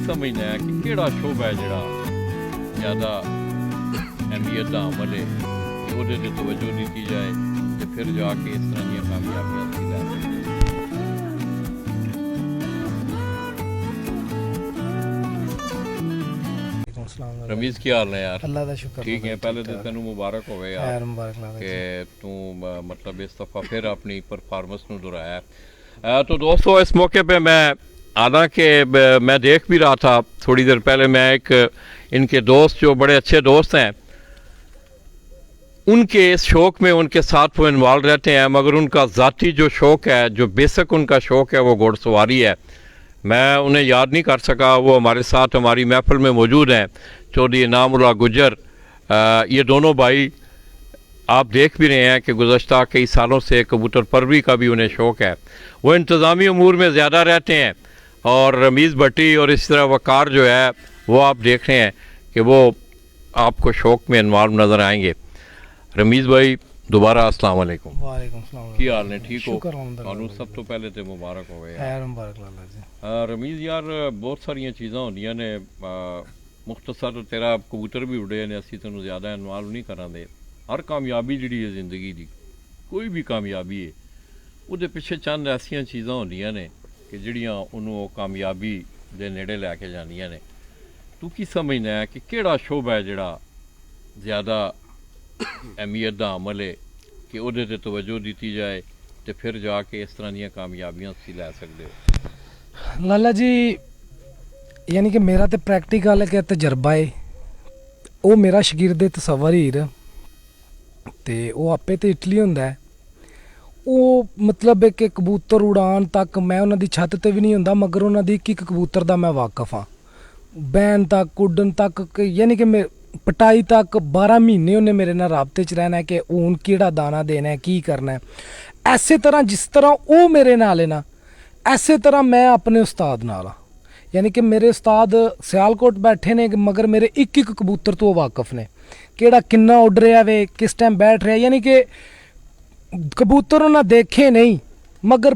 समझना है कि केड़ा शोबा है जिहड़ा ज़्यादा अहमियत का अमल है कि उहदे ते तवज्जो दी जाए तो फिर जाके इस तरह दी कामयाबियां हासिल लै सकदे। रमीज़ की हाल है यार? अल्लाह का शुक्र, ठीक है। पहले तो तेनू मुबारक होवे यार मुबारक कि तू मतलब इस दफ़ा फिर अपनी परफॉर्मेंस नू दोहराया। तो दोस्तों इस मौके पे मैं हालांकि मैं देख भी रहा था थोड़ी देर पहले, मैं एक इनके दोस्त जो बड़े अच्छे दोस्त हैं उनके इस शौक़ में उनके साथ वो इन्वॉल्व रहते हैं, मगर उनका ज़ाती जो शौक़ है, जो बेसिक उनका शौक़ है वो घोड़सवारी है। मैं उन्हें याद नहीं कर सका, वो हमारे साथ हमारी महफिल में मौजूद हैं। चौधरी इनामुल्लाह गुज्जर, ये दोनों भाई आप देख भी रहे हैं कि गुज़श्ता कई सालों से कबूतर परवरी का भी उन्हें शौक़ है। वो इंतज़ामी अमूर में ज़्यादा रहते हैं और रमीज़ भट्टी और इस तरह वक़ार जो है वो आप देख रहे हैं कि वो आपको शौक़ में इन्वॉल्व नज़र आएंगे। रमीज़ भाई दोबारा अस्सलाम वालेकुम। वालेकुम सलाम। की हाल ने? ठीक हो? शुक्र सब तो पहले तो मुबारक हो गए मुबारक लाला जी। रमीज़ यार बहुत सारिया चीज़ां होंदियां ने, मुख्तसर तेरा कबूतर भी उड़े ने, असीं तैनूं ज़्यादा इन्वॉल्व नहीं करांदे। हर कामयाबी जिहड़ी है जिंदगी दी, कोई भी कामयाबी है उहदे पिछे चंद ऐसियां चीज़ां होंदियां ने कि जिहड़ियां उहनूं कामयाबी दे नेड़े लैके जांदियां ने। तू की समझना है कि केड़ा शोबा है जिहड़ा ज़्यादा अहमियत का अमल है कि उहदे ते तवज्जो दी जाए तो फिर जाके इस तरह दी कामयाबियां तुसीं लै सकदे हो? लाला जी यानी कि मेरा तो प्रैक्टिकल है कि तजर्बा है, वो मेरा शगिर्द तसव्वुर हीर ते वो आपे तो इटली होंदा है। वो मतलब है कि कबूतर उड़ान तक मैं उन्हां दी छत ते भी नहीं होंदा, मगर उन्हां दी एक कबूतर दा मैं वाकफ हाँ। बैन तक उड्डन तक यानी कि पटाई तक 12 महीने उन्हें मेरे नाल राबते च रहना है कि हून केड़ा दाना देना है, की करना है। ऐसे तरह जिस तरह वो मेरे नाल है ना, ऐसे तरह मैं अपने उस्ताद नाल हाँ। यानी कि मेरे उस्ताद सियालकोट बैठे ने, मगर मेरे एक एक कबूतर तो वाकफ ने, केड़ा किन्ना उड़ रहा वे, किस टाइम बैठ रहा। यानी कि कबूतर उन्हें देखे नहीं, मगर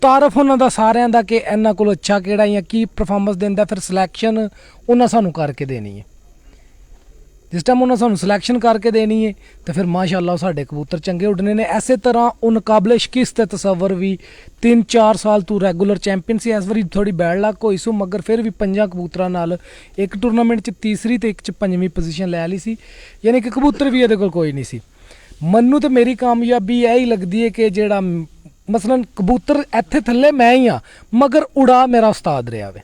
तारफ उन्हों का सारिਆਂ ਦਾ कि इन्हों को अच्छा केड़ा या की परफॉर्मेंस देंदा, फिर सिलैक्शन उन्हें सानू करके देनी है। जिस टाइम उन्हें सानू सिलैक्शन करके देनी है तो फिर माशाअल्लाह साढ़े कबूतर चंगे उड़ने ने। ऐसे तरह उन काबिल शिकस्त तसव्वुर भी 3-4 साल तू रैगूलर चैंपीयन सी। इस बारी थोड़ी बैड लक होई सू, मगर फिर भी 5 कबूतरां नाल एक टूरनामेंट च तीसरी तो एक च 5वीं पोजीशन लै ली सी। यानी कि कबूतर भी ये कोई नहीं सी। मन्नू तो मेरी कामयाबी यही लगती है कि जेड़ा मसलन कबूतर इत्थे थल्ले मैं ही हाँ, मगर उड़ा मेरा उस्ताद रहा वे।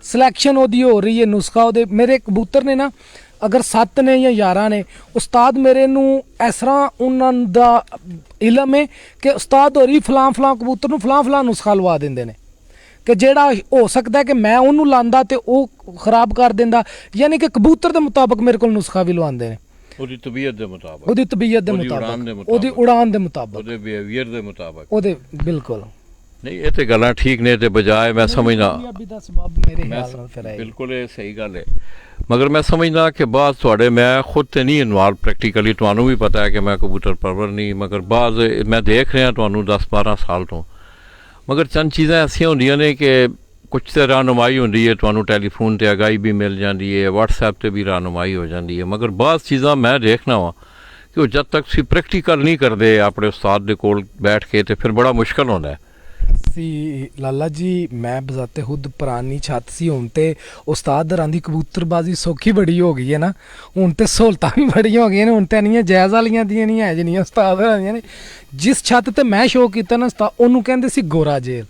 सिलैक्शन ओदी हो रही है, नुस्खा ओदे मेरे कबूतर ने ना, अगर 7 ने या 11 ने, उस्ताद मेरे नू इस तरह उन्होंने दा इलम है कि उस्ताद होरी फलां फलां कबूतर नू फलां फलां नुस्खा लवा देंदे ने कि जेड़ा हो सकता है कि मैं उन्होंने लांदा तो वह खराब कर देंदा। यानी कि कबूतर के मुताबिक मेरे को नुस्खा भी लवांदे ने, ਉਹਦੀ ਤਬੀਅਤ ਦੇ ਮੁਤਾਬਕ, ਉਹਦੀ ਤਬੀਅਤ ਦੇ ਮੁਤਾਬਕ, ਉਹਦੀ ਉਡਾਨ ਦੇ ਮੁਤਾਬਕ, ਉਹਦੇ ਬਿਹੇਵੀਅਰ ਦੇ ਮੁਤਾਬਕ, ਉਹਦੇ ਬਿਲਕੁਲ ਨਹੀਂ। ਇਹ ਤੇ ਗੱਲਾਂ ਠੀਕ ਨੇ ਤੇ ਬਜਾਏ ਮੈਂ ਸਮਝਦਾ ਦਾ ਸਬਬ ਮੇਰੇ ਖਿਆਲ ਨਾਲ ਫਿਰ ਆਏ। ਬਿਲਕੁਲ ਇਹ ਸਹੀ ਗੱਲ ਹੈ, ਮਗਰ ਮੈਂ ਸਮਝਦਾ ਕਿ ਬਾਅਦ ਤੁਹਾਡੇ ਮੈਂ ਖੁਦ ਤੇ ਨਹੀਂ ਇਨਵੋਲਵ ਪ੍ਰੈਕਟੀਕਲੀ, ਤੁਹਾਨੂੰ ਵੀ ਪਤਾ ਹੈ ਕਿ ਮੈਂ ਕਬੂਤਰ ਪਰਵਰ ਨਹੀਂ, ਮਗਰ ਬਾਅਦ ਮੈਂ ਦੇਖ ਰਿਹਾ ਤੁਹਾਨੂੰ 10-12 ਸਾਲ ਤੋਂ। ਮਗਰ ਚੰਦ ਚੀਜ਼ਾਂ ਐਸੀਆਂ ਹੁੰਦੀਆਂ ਨੇ ਕਿ कुछ तो रहनुमाई होंदी है, तुहानू टैलीफोन ते आगाही भी मिल जाती है, व्हाट्सएप ते भी रहनुमाई हो जाती है, मगर बाद चीज़ां मैं देखना वा कि वो जब तक सी प्रैक्टिकल नहीं करते अपने उस्ताद दे कोल बैठ के तो फिर बड़ा मुश्किल होता है। सी लाला जी मैं बजाते खुद पुरानी छत सी, हुण ते उस्ताद दरां दी कबूतरबाजी सौखी बड़ी हो गई है ना, हुण ते सहूलतां भी बड़ी हो गई ने, हुण ते इन्नियां जायज़ वालियां दियां नहीं है जिन्नियां उस्ताद दरां दियां ने। जिस छत ते मैं शो कीता ना उस्ताद, ओनू कहंदे सी गोरा जेल,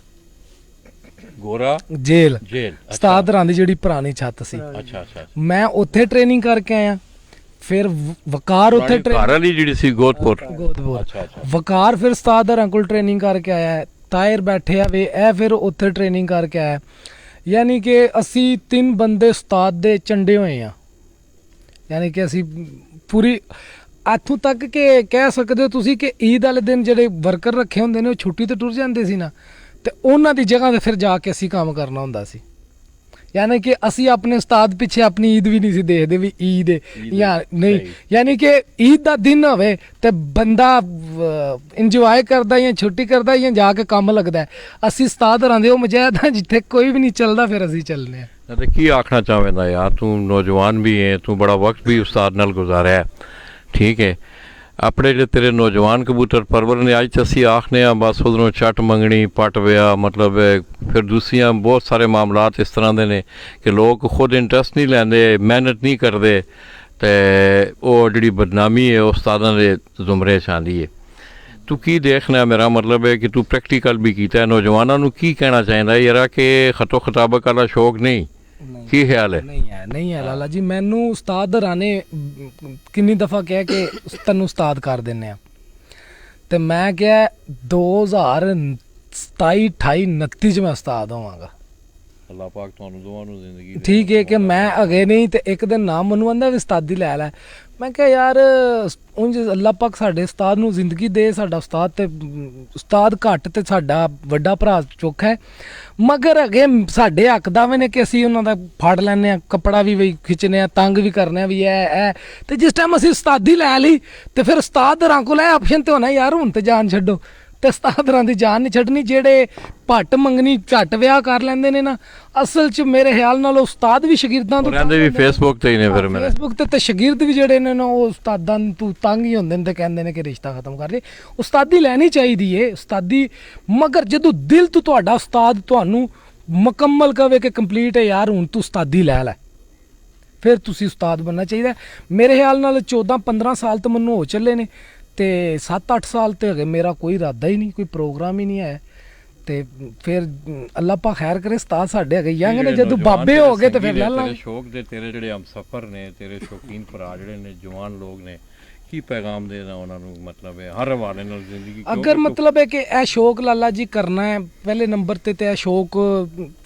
गोरा जेल जेल उस्ताद हरां दी जिहड़ी पुरानी छत सी। अच्छा अच्छा, मैं उत्थे ट्रेनिंग करके आया, फिर वकार उत्थे घर वाली जिहड़ी सी गोदपुर, अच्छा अच्छा, वकार फिर उस्ताद हरां कोल ट्रेनिंग करके आया, तायर बैठे आ वे ए फिर उत्थे ट्रेनिंग करके आया। यानी कि असी 3 बंदे उस्ताद दे चंडे होए आ। यानी कि असी पूरी इत्थों तक कि कह सकते हो तुसी कि ईद वाले दिन जिहड़े वर्कर रखे हुंदे ने वो छुट्टी ते टुर जांदे सी ना, ते उन्हां दी जगह ते फिर जाके असी काम करना हुंदा सी। ਯਾਨੀ ਕਿ ਅਸੀਂ ਆਪਣੇ ਉਸਤਾਦ ਪਿੱਛੇ ਆਪਣੀ ਈਦ ਵੀ ਨਹੀਂ ਸੀ ਦੇਖਦੇ ਵੀ ਈਦ ਹੈ ਜਾਂ ਨਹੀਂ, ਸਹੀ। ਯਾਨੀ ਕਿ ਈਦ ਦਾ ਦਿਨ ਹੋਵੇ ਤੇ ਬੰਦਾ ਇੰਜੋਏ ਕਰਦਾ ਜਾਂ ਛੁੱਟੀ ਕਰਦਾ ਜਾਂ ਜਾ ਕੇ ਕੰਮ ਲੱਗਦਾ ਹੈ। ਅਸੀਂ ਉਸਤਾਦ ਹੋਰਾਂ ਦੇ ਉਹ ਮਜੈਦ ਹਾਂ ਜਿੱਥੇ ਕੋਈ ਵੀ ਨਹੀਂ ਚੱਲਦਾ, ਫਿਰ ਅਸੀਂ ਚੱਲਨੇ ਆ। ਤੇ ਕੀ ਆਖਣਾ ਚਾਹਵੇਂਦਾ ਯਾਰ, ਤੂੰ ਨੌਜਵਾਨ ਵੀ ਹੈ, ਤੂੰ ਬੜਾ ਵਕਤ ਵੀ ਉਸਤਾਦ ਨਾਲ ਗੁਜ਼ਾਰਿਆ, ਠੀਕ ਹੈ। ਆਪਣੇ ਜਿਹੜੇ ਤੇਰੇ ਨੌਜਵਾਨ ਕਬੂਤਰ ਪਰਵਰ ਨੇ, ਅੱਜ ਤਾਂ ਅਸੀਂ ਆਖਨੇ ਆ ਬਸ ਉਧਰੋਂ ਚੱਟ ਮੰਗਣੀ ਪੱਟ ਵਿਆ, ਮਤਲਬ ਫਿਰ ਦੂਸਰੀਆਂ ਬਹੁਤ ਸਾਰੇ ਮਾਮਲਾਤ ਇਸ ਤਰ੍ਹਾਂ ਦੇ ਨੇ ਕਿ ਲੋਕ ਖੁਦ ਇੰਟਰਸਟ ਨਹੀਂ ਲੈਂਦੇ, ਮਿਹਨਤ ਨਹੀਂ ਕਰਦੇ, ਤੇ ਉਹ ਜਿਹੜੀ ਬਦਨਾਮੀ ਹੈ ਉਸਤਾਦਾਂ ਦੇ ਜ਼ੁਮਰੇ 'ਚ ਆਉਂਦੀ ਹੈ। ਤੂੰ ਕੀ ਦੇਖਣਾ, ਮੇਰਾ ਮਤਲਬ ਹੈ ਕਿ ਤੂੰ ਪ੍ਰੈਕਟੀਕਲ ਵੀ ਕੀਤਾ, ਨੌਜਵਾਨਾਂ ਨੂੰ ਕੀ ਕਹਿਣਾ ਚਾਹੀਦਾ ਯਾਰ ਕਿ ਖਤੋ ਖਤਾਬਕ ਵਾਲਾ ਸ਼ੌਕ ਨਹੀਂ, ਕੀ ਖਿਆਲ ਹੈ? ਨਹੀਂ ਹੈ ਲਾਲਾ ਜੀ। ਮੈਨੂੰ ਉਸਤਾਦ ਹੋਰਾਂ ਨੇ ਕਿੰਨੀ ਦਫਾ ਕਿਹਾ ਕਿ ਤੈਨੂੰ ਉਸਤਾਦ ਕਰ ਦਿੰਨੇ ਆ, ਤੇ ਮੈਂ ਕਿਹਾ 2027 28 29 ਚ ਮੈਂ ਉਸਤਾਦ ਹੋਵਾਂਗਾ। ਅੱਲਾਹ ਪਾਕ ਤੁਹਾਨੂੰ ਦੋਵਾਂ ਨੂੰ ਜ਼ਿੰਦਗੀ ਦੇ। ਠੀਕ ਹੈ ਕਿ ਮੈਂ ਅਗੇ ਨਹੀਂ, ਤੇ ਇੱਕ ਦਿਨ ਨਾਮ ਮੈਨੂੰ ਆਂਦਾ ਵੀ ਉਸਤਾਦੀ ਲੈ ਲੈ। ਮੈਂ ਕਿਹਾ ਯਾਰ ਉਂਝ ਅੱਲਾਹ ਪਾਕ ਸਾਡੇ ਉਸਤਾਦ ਨੂੰ ਜ਼ਿੰਦਗੀ ਦੇ, ਸਾਡਾ ਉਸਤਾਦ ਤੇ ਉਸਤਾਦ ਘੱਟ ਤੇ ਸਾਡਾ ਵੱਡਾ ਭਰਾ ਚੁੱਕ ਹੈ, ਮਗਰ ਅਗੇ ਸਾਡੇ ਹੱਕ ਦਾਵੇ ਨੇ ਕਿ ਅਸੀਂ ਉਹਨਾਂ ਦਾ ਫੜ ਲੈਂਦੇ ਆ, ਕੱਪੜਾ ਵੀ ਖਿੱਚਨੇ ਆ, ਤੰਗ ਵੀ ਕਰਨੇ ਆ ਵੀ ਇਹ ਤੇ ਜਿਸ ਟਾਈਮ ਅਸੀਂ ਉਸਤਾਦੀ ਲੈ ਲਈ ਤੇ ਫਿਰ ਉਸਤਾਦ ਹੋਰਾਂ ਕੋਲ ਇਹ ਆਪਸ਼ਨ ਤੇ ਹੋਣਾ ਯਾਰ ਹੁਣ ਤੇ ਜਾਨ ਛੱਡੋ, ਤੇ ਉਸਤਾਦ ਹੋਰਾਂ ਦੀ ਜਾਨ ਨਹੀਂ ਛੱਡਣੀ। ਜਿਹੜੇ ਭੱਟ ਮੰਗਣੀ ਝੱਟ ਵਿਆਹ ਕਰ ਲੈਂਦੇ ਨੇ ਨਾ, ਅਸਲ 'ਚ ਮੇਰੇ ਖਿਆਲ ਨਾਲ ਉਸਤਾਦ ਵੀ ਸ਼ਾਗਿਰਦਾਂ ਤੋਂ ਰਹਿੰਦੇ ਵੀ ਫੇਸਬੁੱਕ ਤੇ ਹੀ ਨੇ, ਫਿਰ ਮੇਰੇ ਫੇਸਬੁੱਕ ਤੇ ਸ਼ਾਗਿਰਦ ਵੀ ਜਿਹੜੇ ਨੇ ਨਾ ਉਹ ਉਸਤਾਦਾਂ ਨੂੰ ਤੰਗ ਹੀ ਹੁੰਦੇ ਨੇ ਤੇ ਕਹਿੰਦੇ ਨੇ ਕਿ ਰਿਸ਼ਤਾ ਖਤਮ ਕਰ ਦੇ। ਉਸਤਾਦੀ ਲੈਣੀ ਚਾਹੀਦੀ ਏ ਉਸਤਾਦੀ, ਮਗਰ ਜਦੋਂ ਦਿਲ ਤੋਂ ਤੁਹਾਡਾ ਉਸਤਾਦ ਤੁਹਾਨੂੰ ਮੁਕੰਮਲ ਕਵੇ ਕਿ ਕੰਪਲੀਟ ਹੈ ਯਾਰ ਹੁਣ ਤੂੰ ਉਸਤਾਦੀ ਲੈ ਲੈ, ਫਿਰ ਤੁਸੀਂ ਉਸਤਾਦ ਬਣਨਾ ਚਾਹੀਦਾ। ਮੇਰੇ ਖਿਆਲ ਨਾਲ 14-15 ਸਾਲ ਤਾਂ ਮੈਨੂੰ ਹੋ ਚੱਲੇ ਨੇ, ਤੇ 7-8 ਸਾਲ ਤੇ ਹੈਗੇ ਮੇਰਾ ਕੋਈ ਇਰਾਦਾ ਹੀ ਨਹੀਂ, ਕੋਈ ਪ੍ਰੋਗਰਾਮ ਹੀ ਨਹੀਂ ਹੈ। ਤੇ ਫਿਰ ਅੱਲਾਹ ਪਾ ਖੈਰ ਕਰੇ, ਉਸਤਾਦ ਸਾਡੇ ਹੈਗੇ ਯੰਗ ਨੇ, ਜਦੋਂ ਬਾਬੇ ਹੋ ਗਏ ਤੇ ਫਿਰ ਲੈ ਲਾਂਗੇ। ਤੇਰੇ ਸ਼ੌਕ ਦੇ, ਤੇਰੇ ਜਿਹੜੇ ਹਮਸਫਰ ਨੇ, ਤੇਰੇ ਸ਼ੌਕੀਨ ਭਰਾ ਜਿਹੜੇ ਨੇ, ਜਵਾਨ ਲੋਕ ਨੇ, ਕੀ ਪੈਗਾਮ ਦੇਣਾ ਉਹਨਾਂ ਨੂੰ, ਮਤਲਬ ਹੈ ਹਰ ਹਵਾਲੇ ਨਾਲ ਜ਼ਿੰਦਗੀ ਅਗਰ ਮਤਲਬ ਹੈ ਕਿ ਇਹ ਸ਼ੌਕ ਲਾਲਾ ਜੀ ਕਰਨਾ ਹੈ ਪਹਿਲੇ ਨੰਬਰ ਤੇ ਇਹ ਸ਼ੌਕ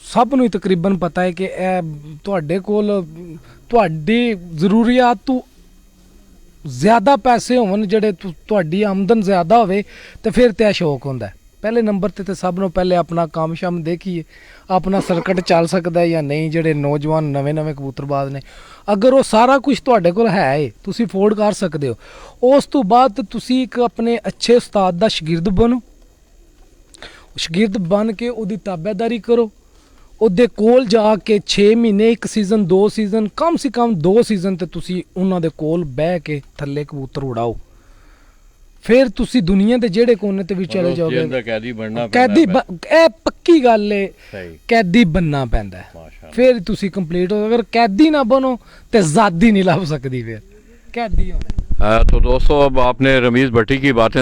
ਸਭ ਨੂੰ ਹੀ ਤਕਰੀਬਨ ਪਤਾ ਹੈ ਕਿ ਇਹ ਤੁਹਾਡੇ ਕੋਲ ਤੁਹਾਡੀ ਜ਼ਰੂਰੀਆਤ ਤੋਂ ਜ਼ਿਆਦਾ ਪੈਸੇ ਹੋਣ, ਜਿਹੜੇ ਤੁਹਾਡੀ ਆਮਦਨ ਜ਼ਿਆਦਾ ਹੋਵੇ, ਤੇ ਫਿਰ ਤੇ ਇਹ ਸ਼ੌਕ ਹੁੰਦਾ ਹੈ। ਪਹਿਲੇ ਨੰਬਰ ਤੇ ਸਭ ਨੂੰ ਪਹਿਲੇ ਆਪਣਾ ਕੰਮ ਸ਼ਮ ਦੇਖੀਏ, ਆਪਣਾ ਸਰਕਟ ਚੱਲ ਸਕਦਾ ਜਾਂ ਨਹੀਂ। ਜਿਹੜੇ ਨੌਜਵਾਨ ਨਵੇਂ ਕਬੂਤਰਬਾਜ਼ ਨੇ, ਅਗਰ ਉਹ ਸਾਰਾ ਕੁਝ ਤੁਹਾਡੇ ਕੋਲ ਹੈ, ਤੁਸੀਂ ਅਫੋਰਡ ਕਰ ਸਕਦੇ ਹੋ, ਉਸ ਤੋਂ ਬਾਅਦ ਤੁਸੀਂ ਇੱਕ ਆਪਣੇ ਅੱਛੇ ਉਸਤਾਦ ਦਾ ਸ਼ਾਗਿਰਦ ਬਣੋ। ਸ਼ਾਗਿਰਦ ਬਣ ਕੇ ਉਹਦੀ ਤਾਬੇਦਾਰੀ ਕਰੋ, ਉਹਦੇ ਕੋਲ ਜਾ ਕੇ 6 ਮਹੀਨੇ 1 ਸੀਜ਼ਨ 2 ਸੀਜ਼ਨ ਕਮ ਸੇ ਕਮ 2 ਸੀਜ਼ਨ ਤੇ ਤੁਸੀਂ ਉਹਨਾਂ ਦੇ ਕੋਲ ਬਹਿ ਕੇ ਥੱਲੇ ਕਬੂਤਰ ਉਡਾਓ। ਫਿਰ ਤੁਸੀਂ ਦੁਨੀਆ ਦੇ ਜਿਹੜੇ ਕੋਨੇ ਤੇ ਵੀ ਚਲੇ ਜਾਓਗੇ। ਕੈਦੀ ਬਣਨਾ ਕੈਦੀ ਇਹ ਪੱਕੀ ਗੱਲ ਏ, ਸਹੀ ਕੈਦੀ ਬਣਨਾ ਪੈਂਦਾ ਹੈ, ਮਾਸ਼ਾਅੱਲਾ। ਫਿਰ ਤੁਸੀਂ ਕੰਪਲੀਟ ਹੋ। ਅਗਰ ਕੈਦੀ ਨਾ ਬनो तो ज़ादी नहीं लभ सकती, फिर कैदी होना। तो दोस्तों अब आपने रमीज़ भट्टी की बातें